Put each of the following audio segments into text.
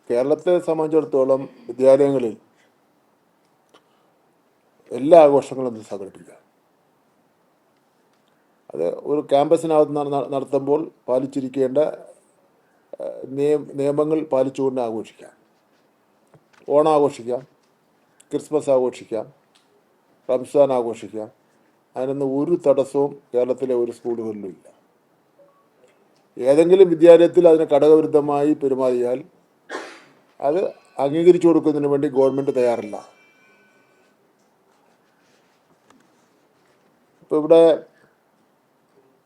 കേരളത്തെ സംബന്ധിച്ചിടത്തോളം വിദ്യാലയങ്ങളിൽ എല്ലാ ആഘോഷങ്ങളും സംഘടിപ്പിക്കാം. അത് ഒരു ക്യാമ്പസിനകത്ത് നടത്തുമ്പോൾ പാലിച്ചിരിക്കേണ്ട നിയമങ്ങൾ പാലിച്ചുകൊണ്ട് ആഘോഷിക്കാം. ഓണം ആഘോഷിക്കാം, ക്രിസ്മസ് ആഘോഷിക്കാം, റംസാൻ ആഘോഷിക്കാം. അതിനൊന്നും ഒരു തടസ്സവും കേരളത്തിലെ ഒരു സ്കൂളുകളിലും ഇല്ല. ഏതെങ്കിലും വിദ്യാലയത്തിൽ അതിന് ഘടകവിരുദ്ധമായി പെരുമാറിയാൽ അത് അംഗീകരിച്ചു കൊടുക്കുന്നതിന് വേണ്ടി ഗവൺമെൻറ് തയ്യാറില്ല. ഇപ്പോൾ ഇവിടെ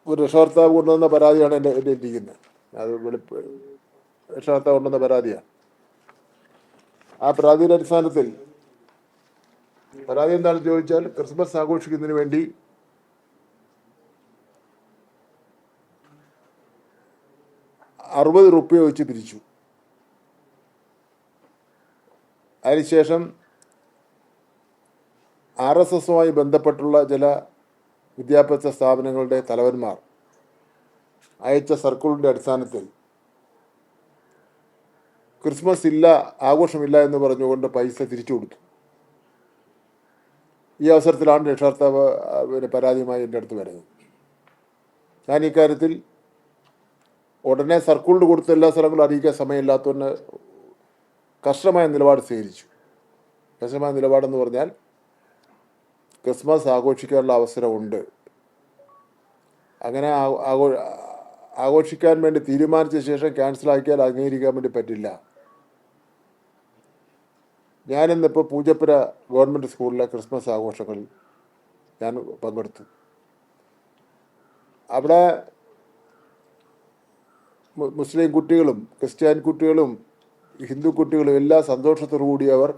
ഒരു രക്ഷകർത്താവ് കൊണ്ടുവന്ന പരാതിയാണ് എൻ്റെ ഇരിക്കുന്നത്. അത് രക്ഷകർത്താവ് കൊണ്ടുവന്ന പരാതിയാണ്. ആ പരാതിയുടെ അടിസ്ഥാനത്തിൽ പരാതി എന്താണെന്ന് ചോദിച്ചാൽ, ക്രിസ്മസ് ആഘോഷിക്കുന്നതിന് വേണ്ടി ₹60 വെച്ച് പിരിച്ചു. അതിനുശേഷം RSSുമായി ബന്ധപ്പെട്ടുള്ള ചില വിദ്യാഭ്യാസ സ്ഥാപനങ്ങളുടെ തലവന്മാർ അയച്ച സർക്കുലറിൻ്റെ അടിസ്ഥാനത്തിൽ ക്രിസ്മസ് ഇല്ല, ആഘോഷമില്ല എന്ന് പറഞ്ഞുകൊണ്ട് പൈസ തിരിച്ചു കൊടുത്തു. ഈ അവസരത്തിലാണ് രക്ഷകർത്താവ് പരാതിയുമായി എൻ്റെ അടുത്ത് വരുന്നത്. ഞാൻ ഇക്കാര്യത്തിൽ ഉടനെ സർക്കുലർ കൊടുത്ത് എല്ലാ സ്ഥലങ്ങളും അറിയിക്കാൻ സമയമില്ലാത്തതുകൊണ്ട് കർശനമായ നിലപാട് സ്വീകരിച്ചു. കർശനമായ നിലപാടെന്ന് പറഞ്ഞാൽ, ക്രിസ്മസ് ആഘോഷിക്കാനുള്ള അവസരമുണ്ട്. അങ്ങനെ ആഘോഷിക്കാൻ വേണ്ടി തീരുമാനിച്ച ശേഷം ക്യാൻസലാക്കിയാൽ അംഗീകരിക്കാൻ വേണ്ടി പറ്റില്ല. ഞാനിന്നിപ്പോൾ പൂജപ്പുര ഗവൺമെൻറ് സ്കൂളിലെ ക്രിസ്മസ് ആഘോഷങ്ങളിൽ ഞാൻ പങ്കെടുത്തു. അവിടെ മുസ്ലിം കുട്ടികളും ക്രിസ്ത്യാനി കുട്ടികളും ഹിന്ദു കുട്ടികളും എല്ലാ സന്തോഷത്തോടു കൂടി അവർ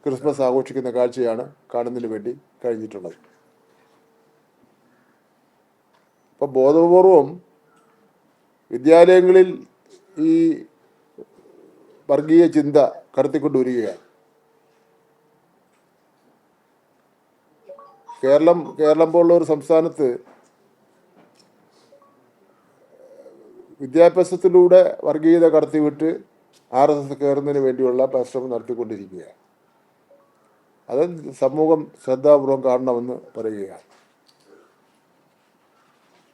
ക്രിസ്മസ് ആഘോഷിക്കുന്ന കാഴ്ചയാണ് കാണുന്നതിന് വേണ്ടി കഴിഞ്ഞിട്ടുള്ളത്. അപ്പോൾ ബോധപൂർവം വിദ്യാലയങ്ങളിൽ ഈ വർഗീയ ചിന്ത കടത്തിക്കൊണ്ടുവരികയാണ്. കേരളം പോലുള്ള ഒരു സംസ്ഥാനത്ത് വിദ്യാഭ്യാസത്തിലൂടെ വർഗീയത കടത്തിവിട്ട് RSS കയറുന്നതിന് വേണ്ടിയുള്ള പരിശ്രമം നടത്തിക്കൊണ്ടിരിക്കുകയാണ്. അത് സമൂഹം ശ്രദ്ധാപൂർവം കാണണമെന്ന് പറയുകയാണ്.